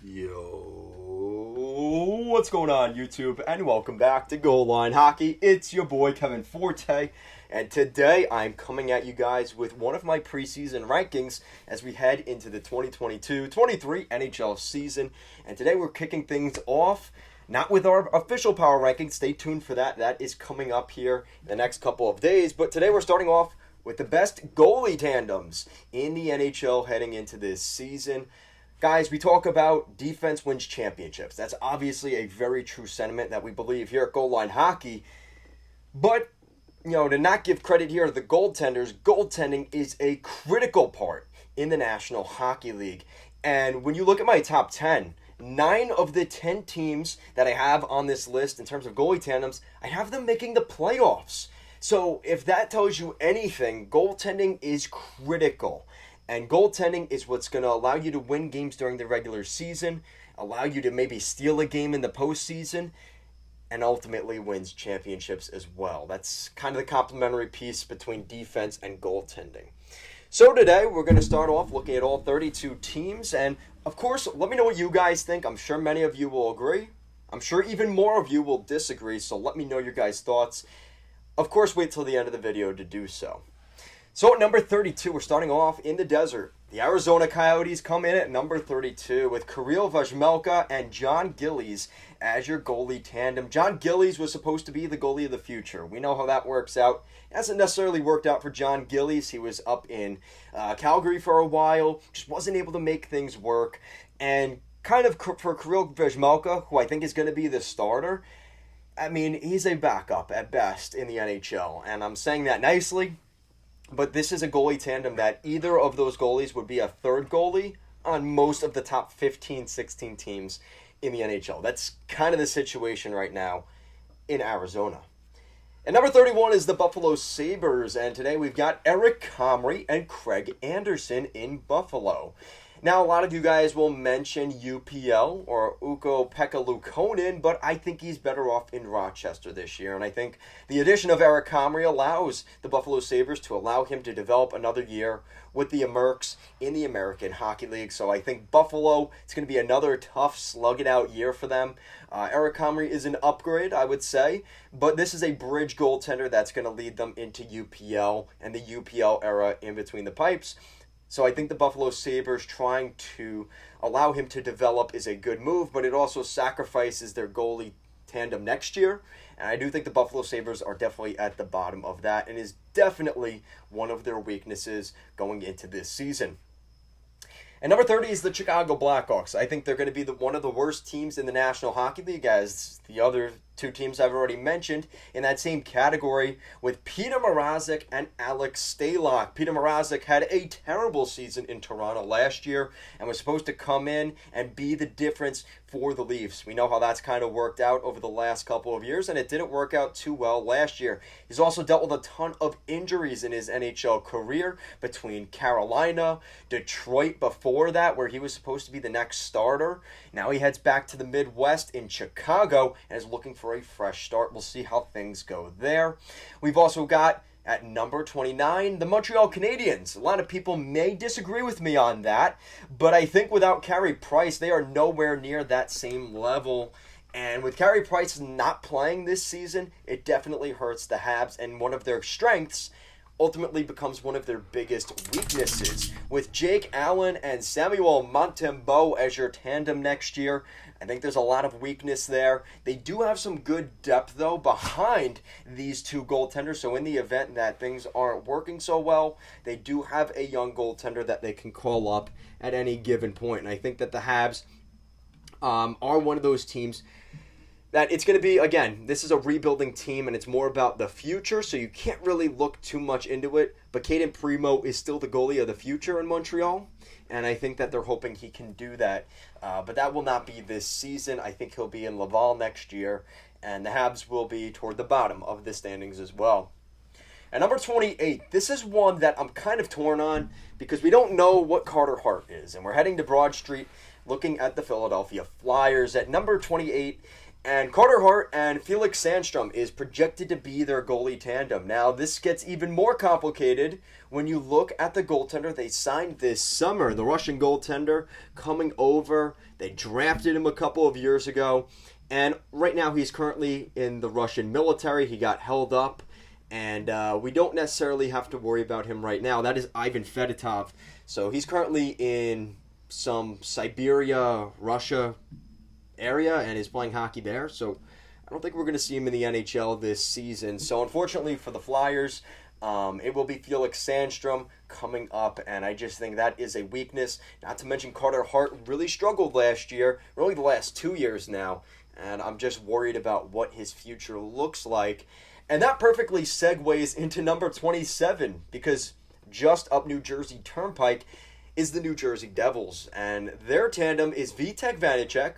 Yo, what's going on, YouTube? And welcome back to Goal Line Hockey. It's your boy Kevin Forte, and today I'm coming at you guys with one of my preseason rankings as we head into the 2022-23 NHL season. And today we're kicking things off not with our official power ranking. Stay tuned for that. That is coming up here in the next couple of days. But today we're starting off with the best goalie tandems in the NHL heading into this season. Guys, we talk about defense wins championships. That's obviously a very true sentiment that we believe here at Goal Line Hockey. But, to not give credit here to the goaltenders, goaltending is a critical part in the National Hockey League. And when you look at my top 10, 9 of the 10 teams that I have on this list in terms of goalie tandems, I have them making the playoffs. So if that tells you anything, goaltending is critical. And goaltending is what's going to allow you to win games during the regular season, allow you to maybe steal a game in the postseason, and ultimately wins championships as well. That's kind of the complementary piece between defense and goaltending. So today we're going to start off looking at all 32 teams. And of course, let me know what you guys think. I'm sure many of you will agree. I'm sure even more of you will disagree. So let me know your guys' thoughts. Of course, wait till the end of the video to do so. So at number 32, we're starting off in the desert. The Arizona Coyotes come in at number 32 with Kirill Vejmelka and John Gillies as your goalie tandem. John Gillies was supposed to be the goalie of the future. We know how that works out. It hasn't necessarily worked out for John Gillies. He was up in Calgary for a while, just wasn't able to make things work. And kind of for Kirill Vejmelka, who I think is going to be the starter, I mean, he's a backup at best in the NHL. And I'm saying that nicely. But this is a goalie tandem that either of those goalies would be a third goalie on most of the top 15, 16 teams in the NHL. That's kind of the situation right now in Arizona. And number 31 is the Buffalo Sabres. And today we've got Eric Comrie and Craig Anderson in Buffalo. Now, a lot of you guys will mention UPL or Ukko-Pekka Luukkonen, but I think he's better off in Rochester this year. And I think the addition of Eric Comrie allows the Buffalo Sabres to allow him to develop another year with the Mercs in the American Hockey League. So I think Buffalo, it's going to be another tough, slug-it-out year for them. Eric Comrie is an upgrade, I would say, but this is a bridge goaltender that's going to lead them into UPL and the UPL era in between the pipes. So I think the Buffalo Sabres trying to allow him to develop is a good move, but it also sacrifices their goalie tandem next year. And I do think the Buffalo Sabres are definitely at the bottom of that and is definitely one of their weaknesses going into this season. And number 30 is the Chicago Blackhawks. I think they're going to be one of the worst teams in the National Hockey League, as the other two teams I've already mentioned in that same category, with Peter Mrazek and Alex Stalock. Peter Mrazek had a terrible season in Toronto last year and was supposed to come in and be the difference for the Leafs. We know how that's kind of worked out over the last couple of years, and it didn't work out too well last year. He's also dealt with a ton of injuries in his NHL career between Carolina, Detroit before that, where he was supposed to be the next starter. Now he heads back to the Midwest in Chicago and is looking for a fresh start. We'll see how things go there. We've also got at number 29, the Montreal Canadiens. A lot of people may disagree with me on that, but I think without Carey Price, they are nowhere near that same level. And with Carey Price not playing this season, it definitely hurts the Habs, and one of their strengths ultimately becomes one of their biggest weaknesses. With Jake Allen and Samuel Montembeault as your tandem next year, I think there's a lot of weakness there. They do have some good depth, though, behind these two goaltenders. So in the event that things aren't working so well, they do have a young goaltender that they can call up at any given point. And I think that the Habs are one of those teams that it's going to be, again, this is a rebuilding team, and it's more about the future, so you can't really look too much into it. But Caden Primo is still the goalie of the future in Montreal, and I think that they're hoping he can do that. But that will not be this season. I think he'll be in Laval next year, and the Habs will be toward the bottom of the standings as well. At number 28, this is one that I'm kind of torn on because we don't know what Carter Hart is, and we're heading to Broad Street looking at the Philadelphia Flyers. At number 28 And Carter Hart and Felix Sandstrom is projected to be their goalie tandem. Now, this gets even more complicated when you look at the goaltender they signed this summer. The Russian goaltender coming over. They drafted him a couple of years ago. And right now he's currently in the Russian military. He got held up. And we don't necessarily have to worry about him right now. That is Ivan Fedotov. So he's currently in some Siberia, Russia area and is playing hockey there. So I don't think we're going to see him in the NHL this season. So unfortunately for the Flyers, it will be Felix Sandstrom coming up, and I just think that is a weakness. Not to mention Carter Hart really struggled last year, really the last 2 years now, and I'm just worried about what his future looks like. And that perfectly segues into number 27, because just up New Jersey Turnpike is the New Jersey Devils, and their tandem is Vitek Vanacek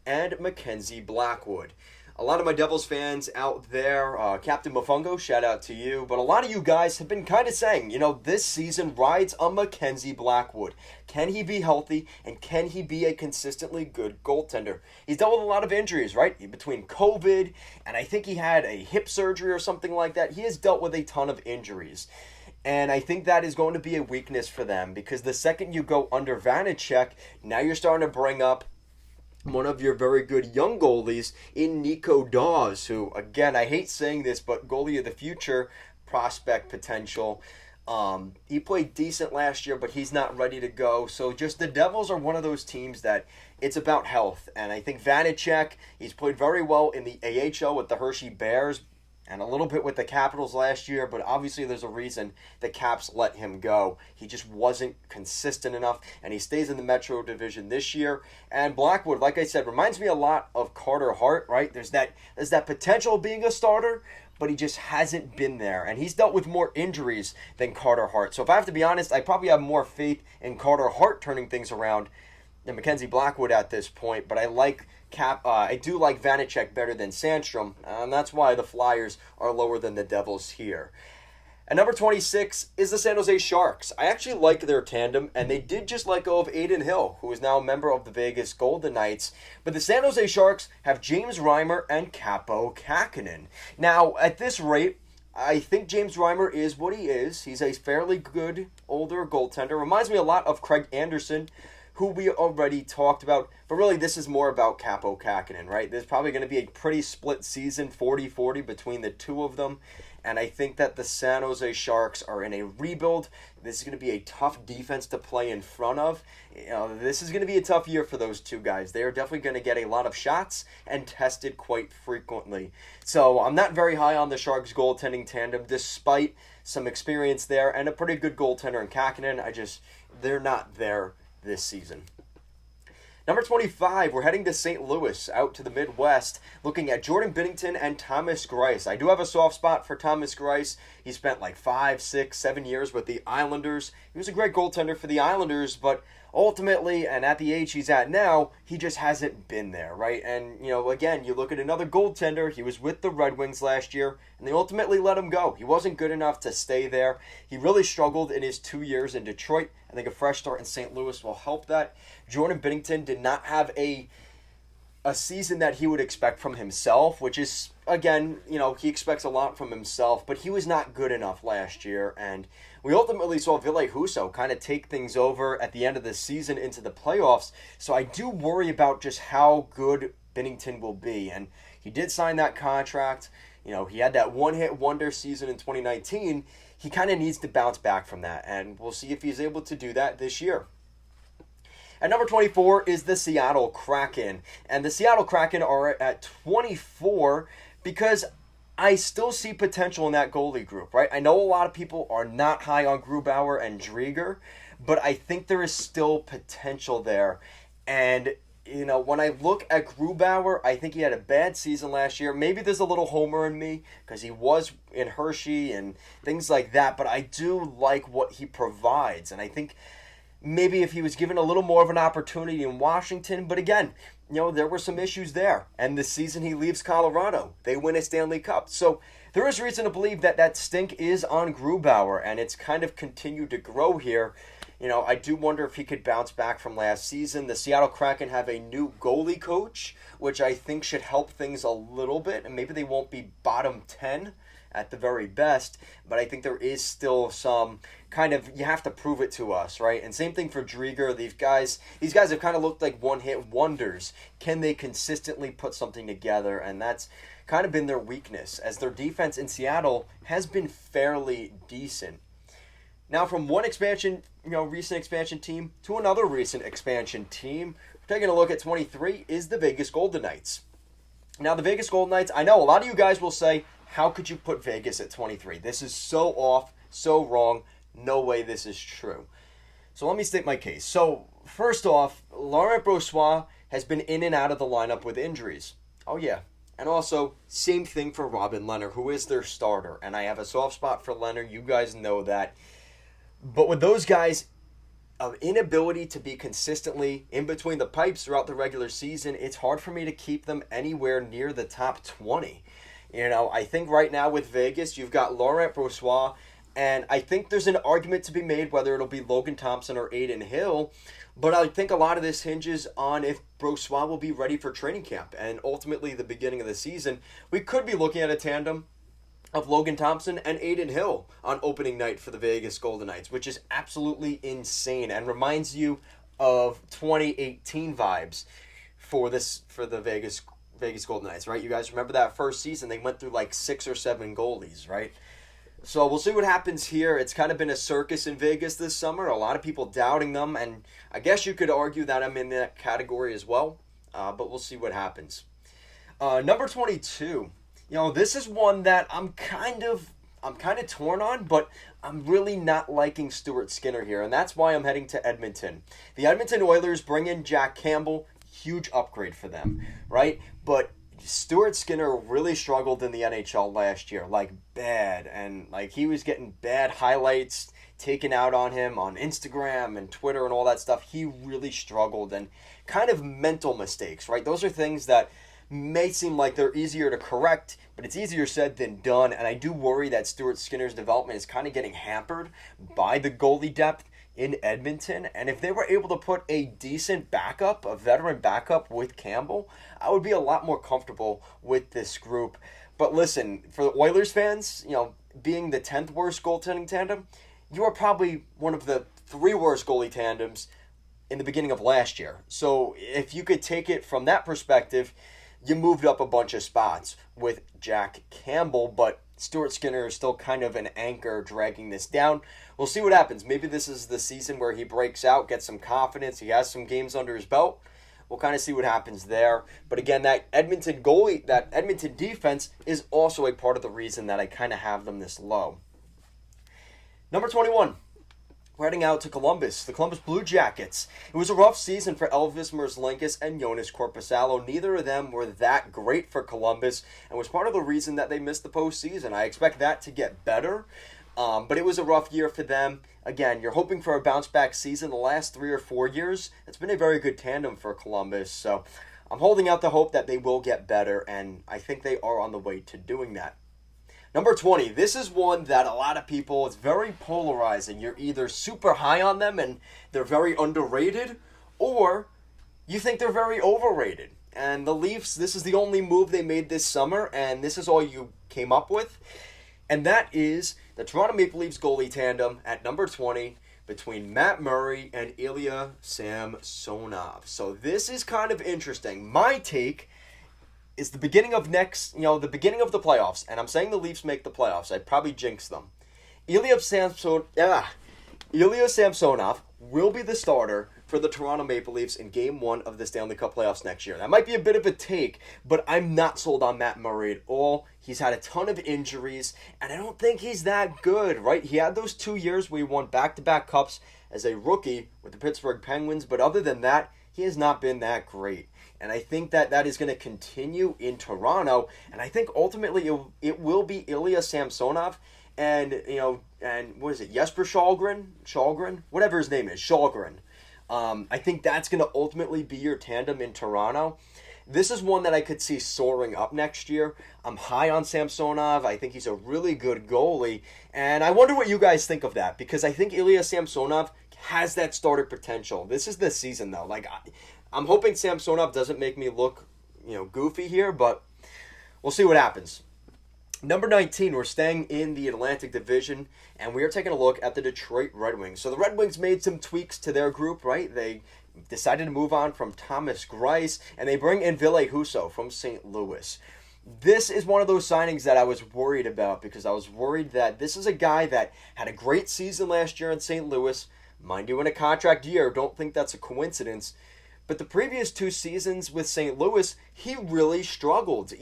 and Mackenzie Blackwood. A lot of my Devils fans out there, Captain Mofongo, shout out to you, but a lot of you guys have been kind of saying, this season rides on Mackenzie Blackwood. Can he be healthy, and can he be a consistently good goaltender? He's dealt with a lot of injuries, right? Between COVID, and I think he had a hip surgery or something like that. He has dealt with a ton of injuries. And I think that is going to be a weakness for them, because the second you go under Vanacek, now you're starting to bring up one of your very good young goalies in Nico Dawes, who, again, I hate saying this, but goalie of the future, prospect potential. He played decent last year, but he's not ready to go. So just the Devils are one of those teams that it's about health. And I think Vanacek, he's played very well in the AHL with the Hershey Bears, and a little bit with the Capitals last year, but obviously there's a reason the Caps let him go. He just wasn't consistent enough, and he stays in the Metro Division this year. And Blackwood, like I said, reminds me a lot of Carter Hart, right? There's that potential of being a starter, but he just hasn't been there. And he's dealt with more injuries than Carter Hart. So if I have to be honest, I probably have more faith in Carter Hart turning things around than Mackenzie Blackwood at this point, but I do like Vanacek better than Sandstrom, and that's why the Flyers are lower than the Devils here. And number 26 is the San Jose Sharks. I actually like their tandem, and they did just let go of Adin Hill, who is now a member of the Vegas Golden Knights. But the San Jose Sharks have James Reimer and Kaapo Kähkönen. Now, at this rate, I think James Reimer is what he is. He's a fairly good older goaltender. Reminds me a lot of Craig Anderson, who we already talked about. But really, this is more about Kaapo Kähkönen, right? There's probably going to be a pretty split season, 40-40 between the two of them. And I think that the San Jose Sharks are in a rebuild. This is going to be a tough defense to play in front of. This is going to be a tough year for those two guys. They are definitely going to get a lot of shots and tested quite frequently. So I'm not very high on the Sharks goaltending tandem, despite some experience there and a pretty good goaltender in Kähkönen. They're not there this season. Number 25, we're heading to St. Louis, out to the Midwest, looking at Jordan Binnington and Thomas Greiss. I do have a soft spot for Thomas Greiss. He spent like 5, 6, 7 years with the Islanders. He was a great goaltender for the Islanders, but ultimately, and at the age he's at now, he just hasn't been there, right? And, again, you look at another goaltender. He was with the Red Wings last year, and they ultimately let him go. He wasn't good enough to stay there. He really struggled in his 2 years in Detroit. I think a fresh start in St. Louis will help that. Jordan Binnington did not have a season that he would expect from himself, which is, again, he expects a lot from himself, but he was not good enough last year, and we ultimately saw Ville Husso kind of take things over at the end of the season into the playoffs, so I do worry about just how good Binnington will be, and he did sign that contract. He had that one-hit wonder season in 2019. He kind of needs to bounce back from that, and we'll see if he's able to do that this year. At number 24 is the Seattle Kraken. And the Seattle Kraken are at 24 because I still see potential in that goalie group, right? I know a lot of people are not high on Grubauer and Drieger, but I think there is still potential there. And, when I look at Grubauer, I think he had a bad season last year. Maybe there's a little homer in me because he was in Hershey and things like that, but I do like what he provides. And I think maybe if he was given a little more of an opportunity in Washington, but again, there were some issues there. And the season he leaves Colorado, they win a Stanley Cup. So there is reason to believe that stink is on Grubauer, and it's kind of continued to grow here. I do wonder if he could bounce back from last season. The Seattle Kraken have a new goalie coach, which I think should help things a little bit, and maybe they won't be bottom 10 at the very best, but I think there is still some kind of, you have to prove it to us, right? And same thing for Drieger. These guys have kind of looked like one-hit wonders. Can they consistently put something together? And that's kind of been their weakness, as their defense in Seattle has been fairly decent. Now, from one expansion, recent expansion team to another recent expansion team, taking a look at 23 is the Vegas Golden Knights. Now, the Vegas Golden Knights, I know a lot of you guys will say, how could you put Vegas at 23? This is so off, so wrong. No way this is true. So let me state my case. So, first off, Laurent Brossoit has been in and out of the lineup with injuries. Oh, yeah. And also, same thing for Robin Lehner, who is their starter. And I have a soft spot for Lehner. You guys know that. But with those guys, of inability to be consistently in between the pipes throughout the regular season, it's hard for me to keep them anywhere near the top 20. I think right now with Vegas, you've got Laurent Brossoit, and I think there's an argument to be made whether it'll be Logan Thompson or Adin Hill, but I think a lot of this hinges on if Brossoit will be ready for training camp, and ultimately the beginning of the season. We could be looking at a tandem of Logan Thompson and Adin Hill on opening night for the Vegas Golden Knights, which is absolutely insane and reminds you of 2018 vibes for the Vegas Golden Knights, right? You guys remember that first season? They went through like 6 or 7 goalies, right? So we'll see what happens here. It's kind of been a circus in Vegas this summer. A lot of people doubting them, and I guess you could argue that I'm in that category as well, but we'll see what happens. Number 22. This is one that I'm kind of torn on, but I'm really not liking Stuart Skinner here, and that's why I'm heading to Edmonton. The Edmonton Oilers bring in Jack Campbell. Huge upgrade for them, right? But Stuart Skinner really struggled in the NHL last year, like bad, and like he was getting bad highlights taken out on him on Instagram and Twitter and all that stuff. He really struggled, and kind of mental mistakes, right? Those are things that may seem like they're easier to correct, but it's easier said than done, and I do worry that Stuart Skinner's development is kind of getting hampered by the goalie depth in Edmonton, and if they were able to put a decent backup, a veteran backup with Campbell, I would be a lot more comfortable with this group. But listen, for the Oilers fans, being the 10th worst goaltending tandem, you are probably one of the 3 worst goalie tandems in the beginning of last year. So if you could take it from that perspective, you moved up a bunch of spots with Jack Campbell, but Stuart Skinner is still kind of an anchor dragging this down. We'll see what happens. Maybe this is the season where he breaks out, gets some confidence, he has some games under his belt. We'll kind of see what happens there. But again, that Edmonton defense is also a part of the reason that I kind of have them this low. Number 21. We're heading out to Columbus, the Columbus Blue Jackets. It was a rough season for Elvis Merzlikins and Jonas Korpisalo. Neither of them were that great for Columbus and was part of the reason that they missed the postseason. I expect that to get better, but it was a rough year for them. Again, you're hoping for a bounce-back season. The last 3 or 4 years, it's been a very good tandem for Columbus, so I'm holding out the hope that they will get better, and I think they are on the way to doing that. Number 20, this is one that a lot of people, it's very polarizing. You're either super high on them and they're very underrated, or you think they're very overrated. And the Leafs, this is the only move they made this summer, and this is all you came up with. And that is the Toronto Maple Leafs goalie tandem at number 20 between Matt Murray and Ilya Samsonov. So this is kind of interesting. My take is the beginning of the playoffs, and I'm saying the Leafs make the playoffs. I'd probably jinx them. Ilya Samsonov will be the starter for the Toronto Maple Leafs in Game 1 of the Stanley Cup playoffs next year. That might be a bit of a take, but I'm not sold on Matt Murray at all. He's had a ton of injuries, and I don't think he's that good, right? He had those 2 years where he won back-to-back cups as a rookie with the Pittsburgh Penguins, but other than that, he has not been that great. And I think that is going to continue in Toronto. And I think ultimately it will be Ilya Samsonov and what is it, Jesper Shalgren, whatever his name is, Shalgren. I think that's going to ultimately be your tandem in Toronto. This is one that I could see soaring up next year. I'm high on Samsonov. I think he's a really good goalie. And I wonder what you guys think of that, because I think Ilya Samsonov has that starter potential. This is the season, though. Like, I'm hoping Samsonov doesn't make me look, goofy here, but we'll see what happens. Number 19, we're staying in the Atlantic Division, and we are taking a look at the Detroit Red Wings. So the Red Wings made some tweaks to their group, right? They decided to move on from Thomas Greiss, and they bring in Ville Husso from St. Louis. This is one of those signings that I was worried about, because I was worried that this is a guy that had a great season last year in St. Louis. Mind you, in a contract year, don't think that's a coincidence. But the previous 2 seasons with St. Louis, he really struggled.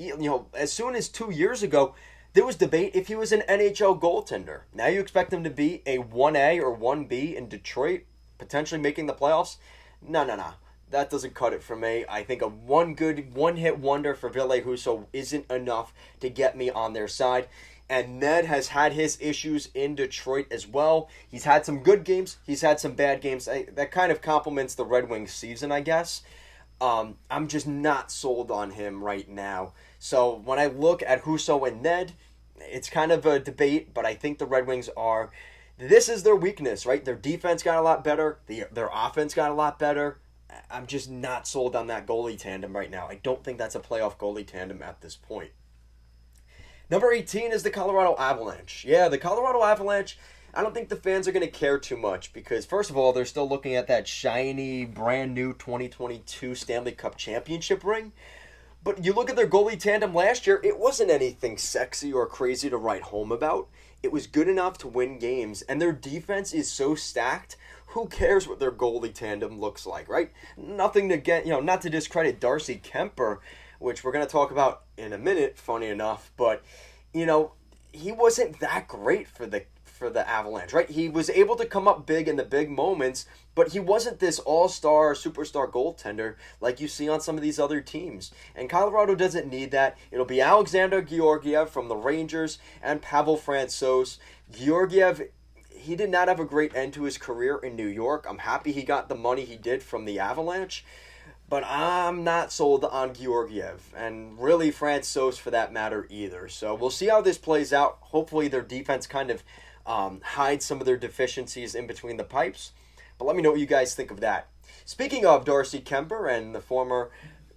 As soon as 2 years ago, there was debate if he was an NHL goaltender. Now you expect him to be a 1A or 1B in Detroit, potentially making the playoffs? No. That doesn't cut it for me. I think a one-hit wonder for Ville Husso isn't enough to get me on their side. And Ned has had his issues in Detroit as well. He's had some good games. He's had some bad games. That kind of complements the Red Wings season, I guess. I'm just not sold on him right now. So when I look at Husso and Ned, it's kind of a debate, but I think the Red Wings are... This is their weakness, right? Their defense got a lot better. Their offense got a lot better. I'm just not sold on that goalie tandem right now. I don't think that's a playoff goalie tandem at this point. Number 18 is the Colorado Avalanche. Yeah, the Colorado Avalanche, I don't think the fans are going to care too much because, first of all, they're still looking at that shiny, brand new 2022 Stanley Cup championship ring. But you look at their goalie tandem last year, it wasn't anything sexy or crazy to write home about. It was good enough to win games, and their defense is so stacked. Who cares what their goalie tandem looks like, right? Nothing to get, not to discredit Darcy Kemper, which we're going to talk about in a minute, funny enough, but, he wasn't that great for the Avalanche, right? He was able to come up big in the big moments, but he wasn't this all-star, superstar goaltender like you see on some of these other teams. And Colorado doesn't need that. It'll be Alexander Georgiev from the Rangers and Pavel Francouz. Georgiev, he did not have a great end to his career in New York. I'm happy he got the money he did from the Avalanche, but I'm not sold on Georgiev, and really Francouz for that matter either. So we'll see how this plays out. Hopefully their defense kind of hides some of their deficiencies in between the pipes. But let me know what you guys think of that. Speaking of Darcy Kemper and the former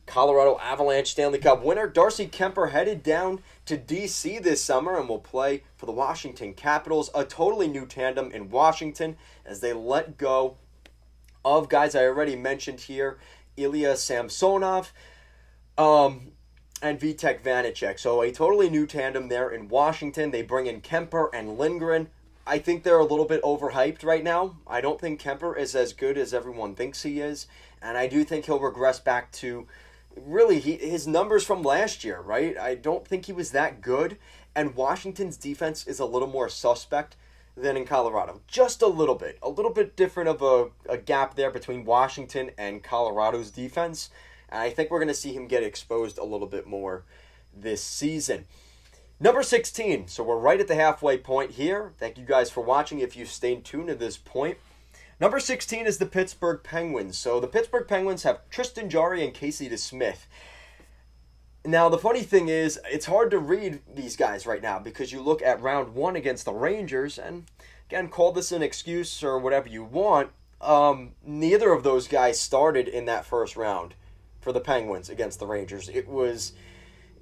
Colorado Avalanche Stanley Cup winner, Darcy Kemper headed down to D.C. this summer and will play for the Washington Capitals, a totally new tandem in Washington as they let go of guys I already mentioned here, Ilya Samsonov and Vitek Vanacek. So a totally new tandem there in Washington. They bring in Kemper and Lindgren. I think they're a little bit overhyped right now. I don't think Kemper is as good as everyone thinks he is, and I do think he'll regress back to really his numbers from last year, right? I don't think he was that good, and Washington's defense is a little more suspect than in Colorado. Just a little bit different of a gap there between Washington and Colorado's defense, and I think we're going to see him get exposed a little bit more this season. Number 16, so we're right at the halfway point here. Thank you guys for watching if you've stayed tuned to this point. Number 16 is the Pittsburgh Penguins. So the Pittsburgh Penguins have Tristan Jarry and Casey DeSmith. Now, the funny thing is, it's hard to read these guys right now because you look at round 1 against the Rangers, and again, call this an excuse or whatever you want. Neither of those guys started in that first round for the Penguins against the Rangers. It was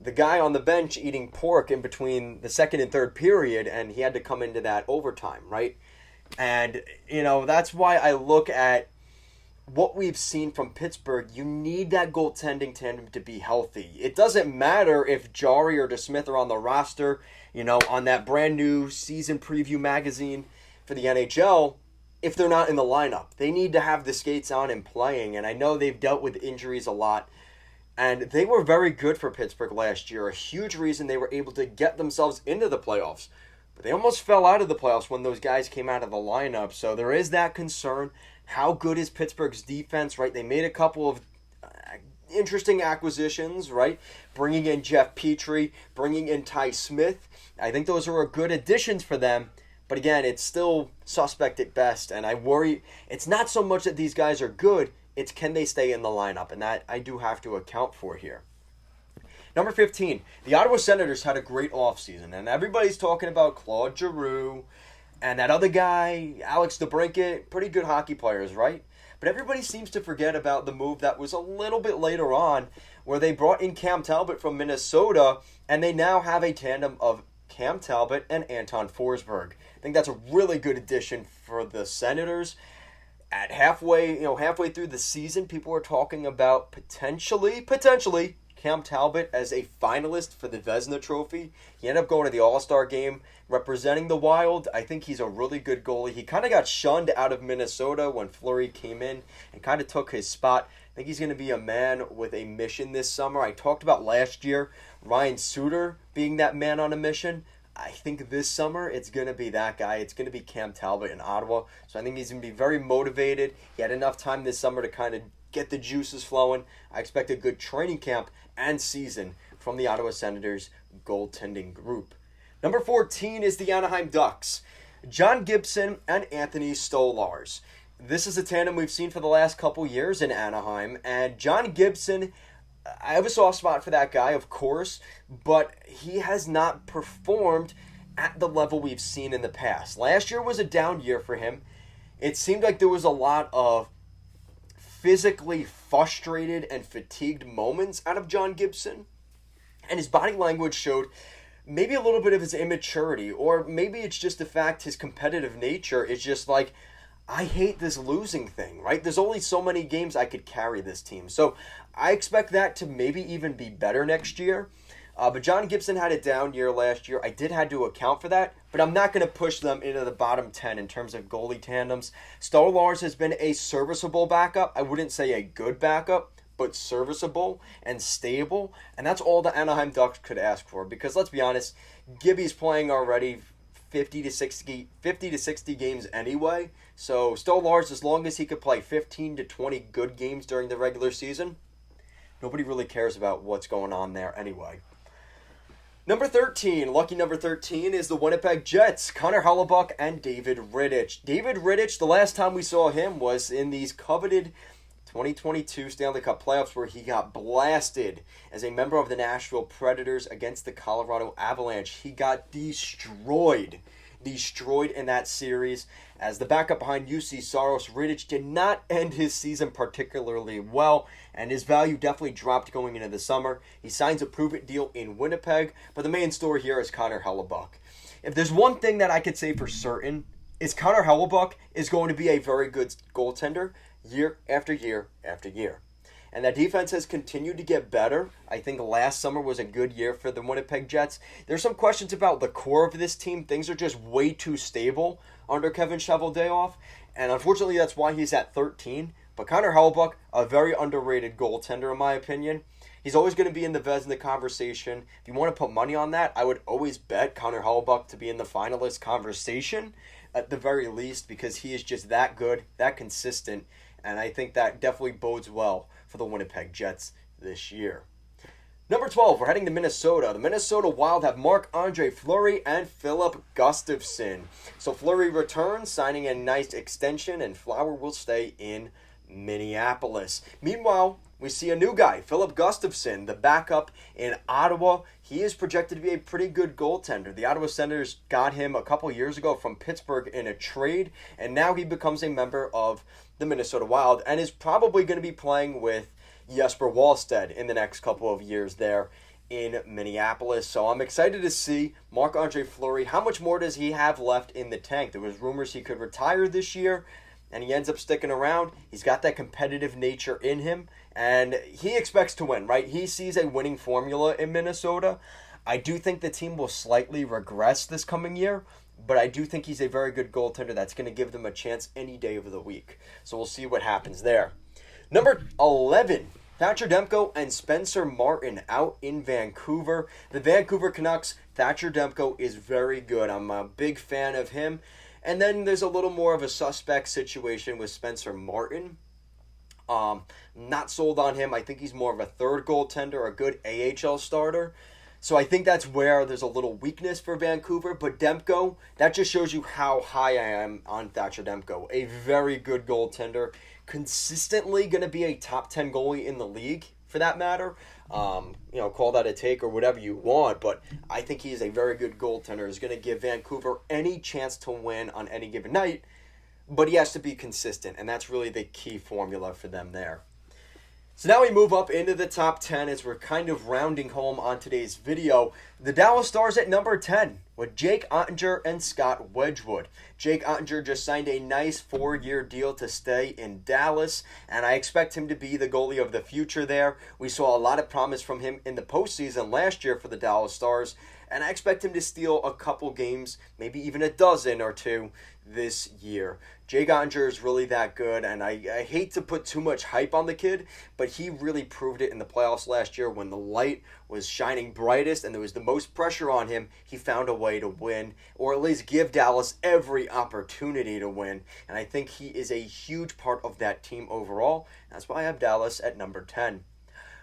the guy on the bench eating pork in between the second and third period, and he had to come into that overtime, right? And, that's why I look at what we've seen from Pittsburgh. You need that goaltending tandem to be healthy. It doesn't matter if Jarry or DeSmith are on the roster, on that brand new season preview magazine for the NHL, if they're not in the lineup. They need to have the skates on and playing, and I know they've dealt with injuries a lot. And they were very good for Pittsburgh last year. A huge reason they were able to get themselves into the playoffs. But they almost fell out of the playoffs when those guys came out of the lineup. So there is that concern. How good is Pittsburgh's defense, right? They made a couple of interesting acquisitions, right? Bringing in Jeff Petrie, bringing in Ty Smith. I think those are good additions for them. But again, it's still suspect at best. And I worry, it's not so much that these guys are good, it's can they stay in the lineup, and that I do have to account for here. Number 15, the Ottawa Senators had a great offseason, and everybody's talking about Claude Giroux And that other guy, Alex DeBrincat, pretty good hockey players, right? But everybody seems to forget about the move that was a little bit later on, where they brought in Cam Talbot from Minnesota, and they now have a tandem of Cam Talbot and Anton Forsberg. I think that's a really good addition for the Senators. At halfway through the season, people are talking about potentially Cam Talbot as a finalist for the Vezina Trophy. He ended up going to the All-Star game representing the Wild. I think he's a really good goalie. He kind of got shunned out of Minnesota when Fleury came in and kind of took his spot. I think he's going to be a man with a mission this summer. I talked about last year Ryan Suter being that man on a mission. I think this summer it's going to be that guy. It's going to be Cam Talbot in Ottawa. So I think he's going to be very motivated. He had enough time this summer to kind of get the juices flowing. I expect a good training camp and season from the Ottawa Senators goaltending group. Number 14 is the Anaheim Ducks. John Gibson and Anthony Stolarz. This is a tandem we've seen for the last couple years in Anaheim. And John Gibson, I have a soft spot for that guy, of course, but he has not performed at the level we've seen in the past. Last year was a down year for him. It seemed like there was a lot of physically frustrated and fatigued moments out of John Gibson, and his body language showed maybe a little bit of his immaturity, or maybe it's just the fact his competitive nature is just like, I hate this losing thing, right? There's only so many games I could carry this team. So I expect that to maybe even be better next year. But John Gibson had a down year last year. I did have to account for that, but I'm not going to push them into the bottom 10 in terms of goalie tandems. Stolarz has been a serviceable backup. I wouldn't say a good backup, but serviceable and stable. And that's all the Anaheim Ducks could ask for, because let's be honest, Gibby's playing already 50 to 60 games anyway. So Stolarz, as long as he could play 15 to 20 good games during the regular season, nobody really cares about what's going on there anyway. Number 13, lucky number 13, is the Winnipeg Jets, Connor Hellebuyck and David Rittich. David Rittich, the last time we saw him was in these coveted 2022 Stanley Cup playoffs, where he got blasted as a member of the Nashville Predators against the Colorado Avalanche. He got destroyed in that series. As the backup behind UC Saros, Rittich did not end his season particularly well, and his value definitely dropped going into the summer. He signs a prove-it deal in Winnipeg, but the main story here is Connor Hellebuyck. If there's one thing that I could say for certain, is Connor Hellebuyck is going to be a very good goaltender year after year after year. And that defense has continued to get better. I think last summer was a good year for the Winnipeg Jets. There's some questions about the core of this team. Things are just way too stable under Kevin Cheveldayoff. And unfortunately, that's why he's at 13. But Connor Hellebuyck, a very underrated goaltender in my opinion. He's always going to be in the Vezina conversation. If you want to put money on that, I would always bet Connor Hellebuyck to be in the finalist conversation at the very least, because he is just that good, that consistent. And I think that definitely bodes well for the Winnipeg Jets this year. Number 12, we're heading to Minnesota. The Minnesota Wild have Marc-Andre Fleury and Philip Gustafsson. So Fleury returns, signing a nice extension, and Flower will stay in Minneapolis. Meanwhile, we see a new guy, Philip Gustafsson, the backup in Ottawa. He is projected to be a pretty good goaltender. The Ottawa Senators got him a couple years ago from Pittsburgh in a trade, and now he becomes a member of the Minnesota Wild and is probably going to be playing with Jesper Wallstedt in the next couple of years there in Minneapolis. So I'm excited to see Marc-Andre Fleury. How much more does he have left in the tank? There was rumors he could retire this year, and he ends up sticking around. He's got that competitive nature in him, and he expects to win, right? He sees a winning formula in Minnesota. I do think the team will slightly regress this coming year, but I do think he's a very good goaltender that's going to give them a chance any day of the week. So we'll see what happens there. Number 11, Thatcher Demko and Spencer Martin out in Vancouver. The Vancouver Canucks, Thatcher Demko is very good. I'm a big fan of him. And then there's a little more of a suspect situation with Spencer Martin. Not sold on him. I think he's more of a third goaltender, a good AHL starter. So I think that's where there's a little weakness for Vancouver. But Demko, that just shows you how high I am on Thatcher Demko. A very good goaltender. consistently going to be a top 10 goalie in the league, for that matter. Call that a take or whatever you want, but I think he is a very good goaltender. He's going to give Vancouver any chance to win on any given night, but he has to be consistent, and that's really the key formula for them there. So now we move up into the top 10 as we're kind of rounding home on today's video. The Dallas Stars at number 10 with Jake Oettinger and Scott Wedgwood. Jake Oettinger just signed a nice 4-year deal to stay in Dallas, and I expect him to be the goalie of the future there. We saw a lot of promise from him in the postseason last year for the Dallas Stars, and I expect him to steal a couple games, maybe even a dozen or two this year. Jake Oettinger is really that good, and I hate to put too much hype on the kid, but he really proved it in the playoffs last year when the light was shining brightest and there was the most pressure on him. He found a way to win, or at least give Dallas every opportunity to win, and I think he is a huge part of that team overall. That's why I have Dallas at number 10.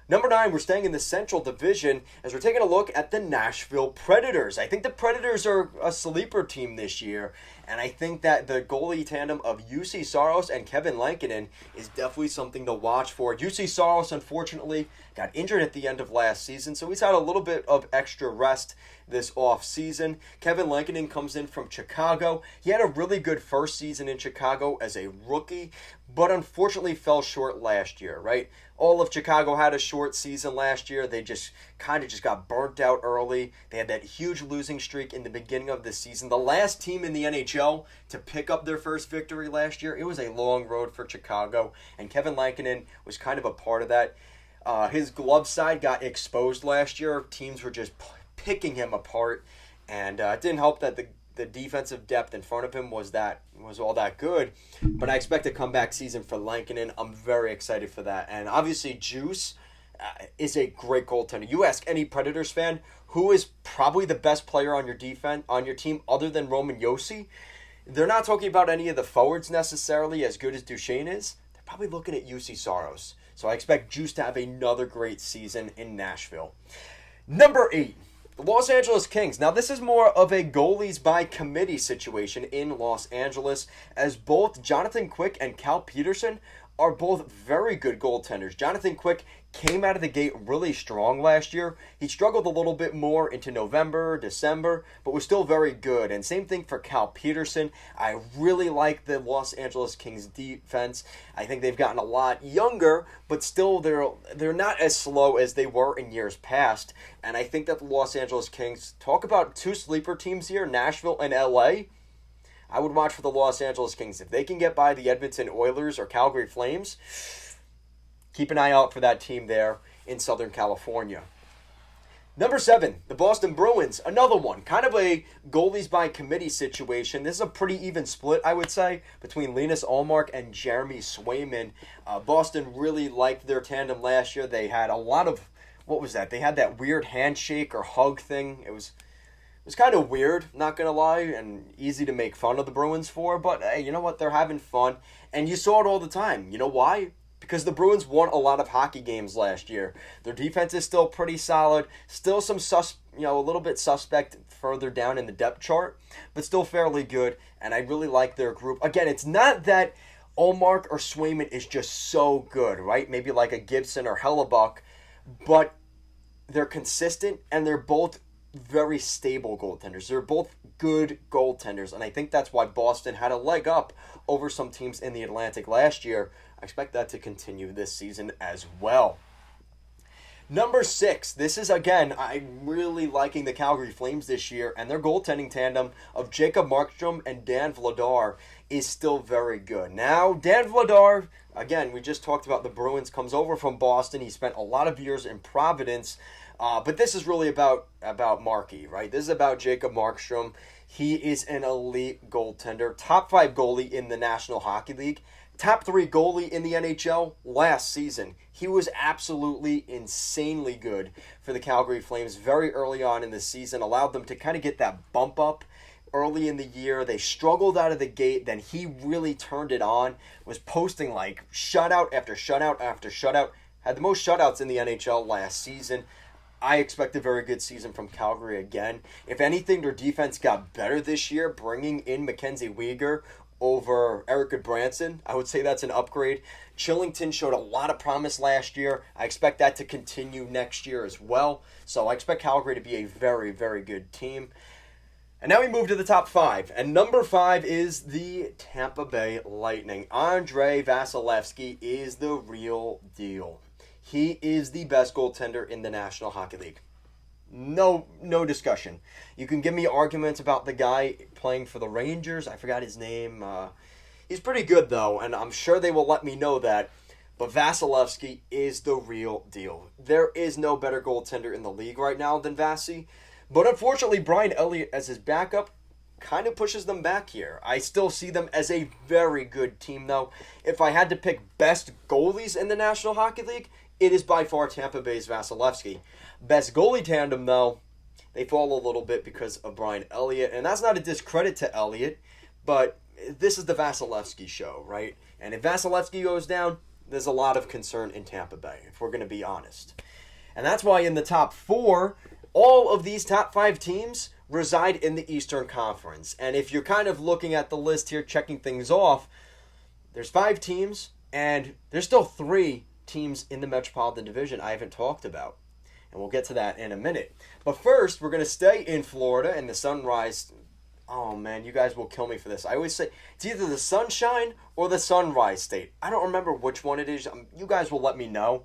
Number 9, we're staying in the Central Division as we're taking a look at the Nashville Predators. I think the Predators are a sleeper team this year, and I think that the goalie tandem of UC Saros and Kevin Lankinen is definitely something to watch for. UC Saros, unfortunately, got injured at the end of last season, so he's had a little bit of extra rest this offseason. Kevin Lankinen comes in from Chicago. He had a really good first season in Chicago as a rookie, but unfortunately fell short last year, right? All of Chicago had a short season last year. They just got burnt out early. They had that huge losing streak in the beginning of the season. The last team in the NHL to pick up their first victory last year, it was a long road for Chicago, and Kevin Lankinen was kind of a part of that. His glove side got exposed last year. Teams were just picking him apart, and it didn't help that the defensive depth in front of him was all that good. But I expect a comeback season for Lankinen. I'm very excited for that. And obviously Juice is a great goaltender. You ask any Predators fan who is probably the best player on your team other than Roman Josi, they're not talking about any of the forwards necessarily as good as Duchesne is. They're probably looking at UC Saros. So I expect Juice to have another great season in Nashville. Number 8. The Los Angeles Kings. Now, this is more of a goalies by committee situation in Los Angeles, as both Jonathan Quick and Cal Peterson are both very good goaltenders. Jonathan Quick came out of the gate really strong last year. He struggled a little bit more into November, December, but was still very good. And same thing for Cal Peterson. I really like the Los Angeles Kings defense. I think they've gotten a lot younger, but still they're not as slow as they were in years past. And I think that the Los Angeles Kings, talk about two sleeper teams here, Nashville and LA. I would watch for the Los Angeles Kings. If they can get by the Edmonton Oilers or Calgary Flames, keep an eye out for that team there in Southern California. Number 7, the Boston Bruins. Another one, kind of a goalies by committee situation. This is a pretty even split, I would say, between Linus Ullmark and Jeremy Swayman. Boston really liked their tandem last year. They had a lot of, what was that? They had that weird handshake or hug thing. It was kind of weird, not going to lie, and easy to make fun of the Bruins for, but hey, you know what? They're having fun, and you saw it all the time. You know why? Because the Bruins won a lot of hockey games last year. Their defense is still pretty solid, still some a little bit suspect further down in the depth chart, but still fairly good, and I really like their group. Again, it's not that Ullmark or Swayman is just so good, right? Maybe like a Gibson or Hellebuck, but they're consistent, and they're both very stable goaltenders. They're both good goaltenders, and I think that's why Boston had a leg up over some teams in the Atlantic last year. I expect that to continue this season as well. Number 6, this is, again, I'm really liking the Calgary Flames this year, and their goaltending tandem of Jacob Markstrom and Dan Vladar is still very good. Now, Dan Vladar, again, we just talked about the Bruins, comes over from Boston. He spent a lot of years in Providence. But this is really about Markey, right? This is about Jacob Markstrom. He is an elite goaltender, top 5 goalie in the National Hockey League, top 3 goalie in the NHL last season. He was absolutely insanely good for the Calgary Flames very early on in the season, allowed them to kind of get that bump up early in the year. They struggled out of the gate, then he really turned it on, was posting like shutout after shutout after shutout, had the most shutouts in the NHL last season. I expect a very good season from Calgary again. If anything, their defense got better this year, bringing in Mackenzie Weegar over Eric Goodbranson. I would say that's an upgrade. Chillington showed a lot of promise last year. I expect that to continue next year as well. So I expect Calgary to be a very, very good team. And now we move to the top 5. And number 5 is the Tampa Bay Lightning. Andrei Vasilevskiy is the real deal. He is the best goaltender in the National Hockey League. No discussion. You can give me arguments about the guy playing for the Rangers. I forgot his name. He's pretty good, though, and I'm sure they will let me know that. But Vasilevskiy is the real deal. There is no better goaltender in the league right now than Vasi. But unfortunately, Brian Elliott as his backup kind of pushes them back here. I still see them as a very good team, though. If I had to pick best goalies in the National Hockey League, it is by far Tampa Bay's Vasilevskiy. Best goalie tandem, though, they fall a little bit because of Brian Elliott. And that's not a discredit to Elliott, but this is the Vasilevskiy show, right? And if Vasilevskiy goes down, there's a lot of concern in Tampa Bay, if we're going to be honest. And that's why in the top 4, all of these top 5 teams reside in the Eastern Conference. And if you're kind of looking at the list here, checking things off, there's 5 teams, and there's still 3 teams in the Metropolitan Division I haven't talked about. And we'll get to that in a minute. But first, we're going to stay in Florida and the Sunrise. Oh, man, you guys will kill me for this. I always say it's either the Sunshine or the Sunrise State. I don't remember which one it is. You guys will let me know.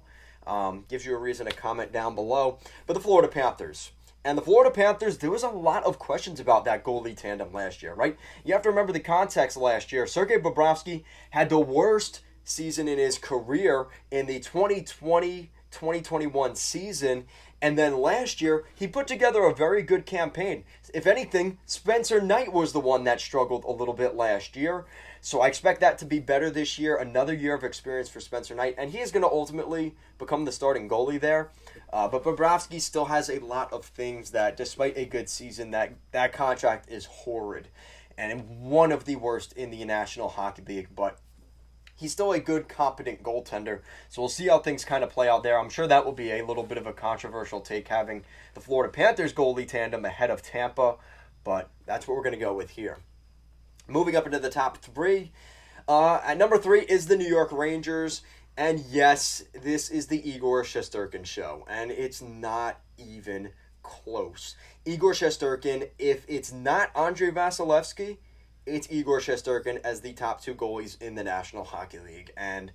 Gives you a reason to comment down below. But the Florida Panthers. And the Florida Panthers, there was a lot of questions about that goalie tandem last year, right? You have to remember the context last year. Sergei Bobrovsky had the worst season in his career in the 2020-2021 season. And then last year, he put together a very good campaign. If anything, Spencer Knight was the one that struggled a little bit last year. So I expect that to be better this year. Another year of experience for Spencer Knight. And he is going to ultimately become the starting goalie there. But Bobrovsky still has a lot of things that, despite a good season, that contract is horrid. And one of the worst in the National Hockey League. But he's still a good, competent goaltender. So we'll see how things kind of play out there. I'm sure that will be a little bit of a controversial take, having the Florida Panthers goalie tandem ahead of Tampa. But that's what we're going to go with here. Moving up into the top 3. At number 3 is the New York Rangers. And yes, this is the Igor Shesterkin show. And it's not even close. Igor Shesterkin, if it's not Andrei Vasilevskiy, it's Igor Shesterkin as the top 2 goalies in the National Hockey League. And,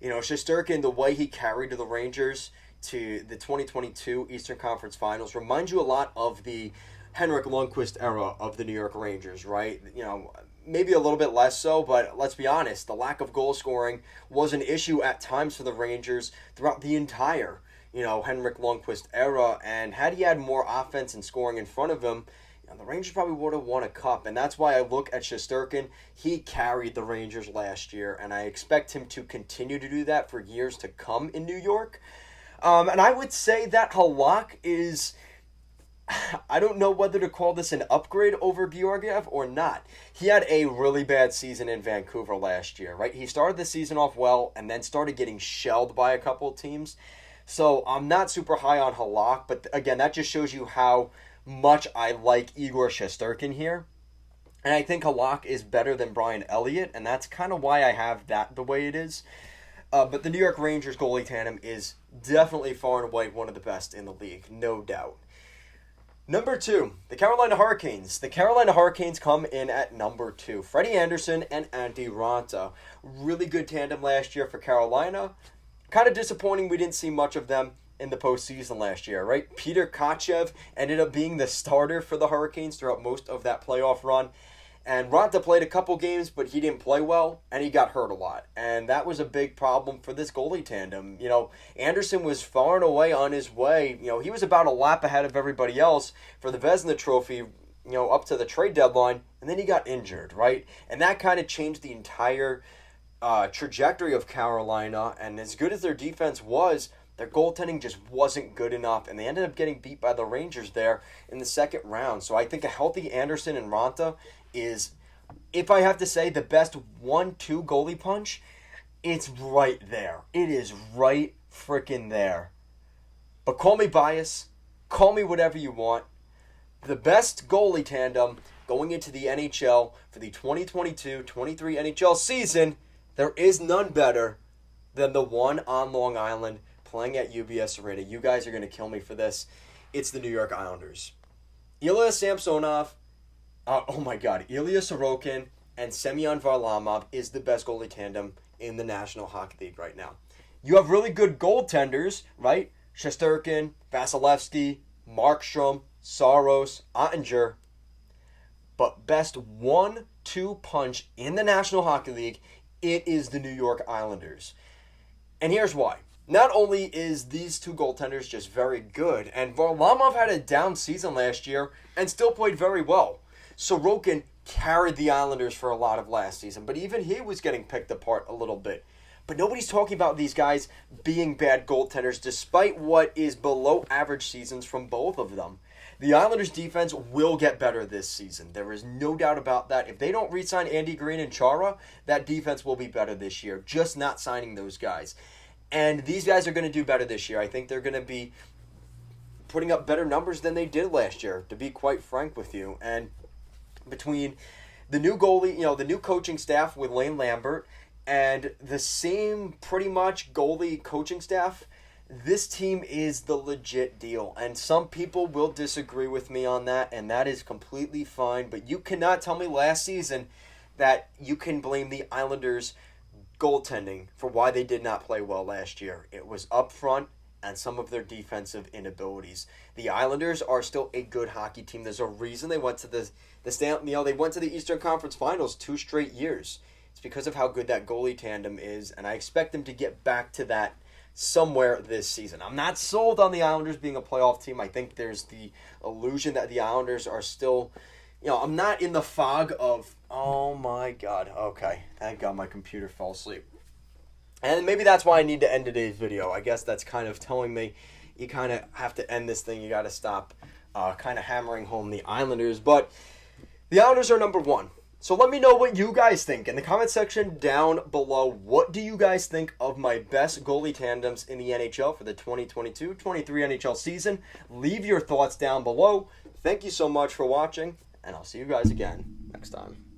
Shesterkin, the way he carried the Rangers to the 2022 Eastern Conference Finals reminds you a lot of the Henrik Lundqvist era of the New York Rangers, right? Maybe a little bit less so, but let's be honest, the lack of goal scoring was an issue at times for the Rangers throughout the entire, Henrik Lundqvist era. And had he had more offense and scoring in front of him, the Rangers probably would have won a cup. And that's why I look at Shesterkin. He carried the Rangers last year, and I expect him to continue to do that for years to come in New York. And I would say that Halak is, I don't know whether to call this an upgrade over Georgiev or not. He had a really bad season in Vancouver last year, right? He started the season off well and then started getting shelled by a couple of teams. So I'm not super high on Halak, but again, that just shows you how much I like Igor Shesterkin here. And I think Halak is better than Brian Elliott, and that's kind of why I have that the way it is. But the New York Rangers goalie tandem is definitely far and away one of the best in the league, no doubt. Number 2, the Carolina Hurricanes. The Carolina Hurricanes come in at number 2. Freddie Anderson and Antti Raanta. Really good tandem last year for Carolina. Kind of disappointing we didn't see much of them in the postseason last year, right? Peter Kachev ended up being the starter for the Hurricanes throughout most of that playoff run. And Raanta played a couple games, but he didn't play well, and he got hurt a lot. And that was a big problem for this goalie tandem. Anderson was far and away on his way. He was about a lap ahead of everybody else for the Vezina Trophy, up to the trade deadline, and then he got injured, right? And that kind of changed the entire trajectory of Carolina. And as good as their defense was, their goaltending just wasn't good enough, and they ended up getting beat by the Rangers there in the second round. So I think a healthy Anderson and Raanta is, if I have to say, the best 1-2 goalie punch. It's right there. It is right freaking there. But call me biased. Call me whatever you want. The best goalie tandem going into the NHL for the 2022-23 NHL season, there is none better than the one on Long Island playing at UBS Arena. You guys are going to kill me for this. It's the New York Islanders. Ilya Samsonov, Ilya Sorokin and Semyon Varlamov is the best goalie tandem in the National Hockey League right now. You have really good goaltenders, right? Shesterkin, Vasilevsky, Markstrom, Saros, Ottinger. But best 1-2 punch in the National Hockey League, it is the New York Islanders. And here's why. Not only is these two goaltenders just very good, and Varlamov had a down season last year and still played very well. Sorokin carried the Islanders for a lot of last season, but even he was getting picked apart a little bit. But nobody's talking about these guys being bad goaltenders despite what is below average seasons from both of them. The Islanders' defense will get better this season. There is no doubt about that. If they don't re-sign Andy Green and Chara, that defense will be better this year. Just not signing those guys. And these guys are going to do better this year. I think they're going to be putting up better numbers than they did last year, to be quite frank with you. And between the new goalie, the new coaching staff with Lane Lambert and the same pretty much goalie coaching staff, this team is the legit deal. And some people will disagree with me on that, and that is completely fine. But you cannot tell me last season that you can blame the Islanders' goaltending for why they did not play well last year. It was up front and some of their defensive inabilities. The Islanders are still a good hockey team. There's a reason they went to they went to the Eastern Conference Finals 2 straight years. It's because of how good that goalie tandem is, and I expect them to get back to that somewhere this season. I'm not sold on the Islanders being a playoff team. I think there's the illusion that the Islanders are still, I'm not in the fog of, oh my God, okay, thank God my computer fell asleep. And maybe that's why I need to end today's video. I guess that's kind of telling me you kind of have to end this thing. You got to stop kind of hammering home the Islanders. But the Islanders are number 1. So let me know what you guys think in the comment section down below. What do you guys think of my best goalie tandems in the NHL for the 2022-23 NHL season? Leave your thoughts down below. Thank you so much for watching, and I'll see you guys again next time.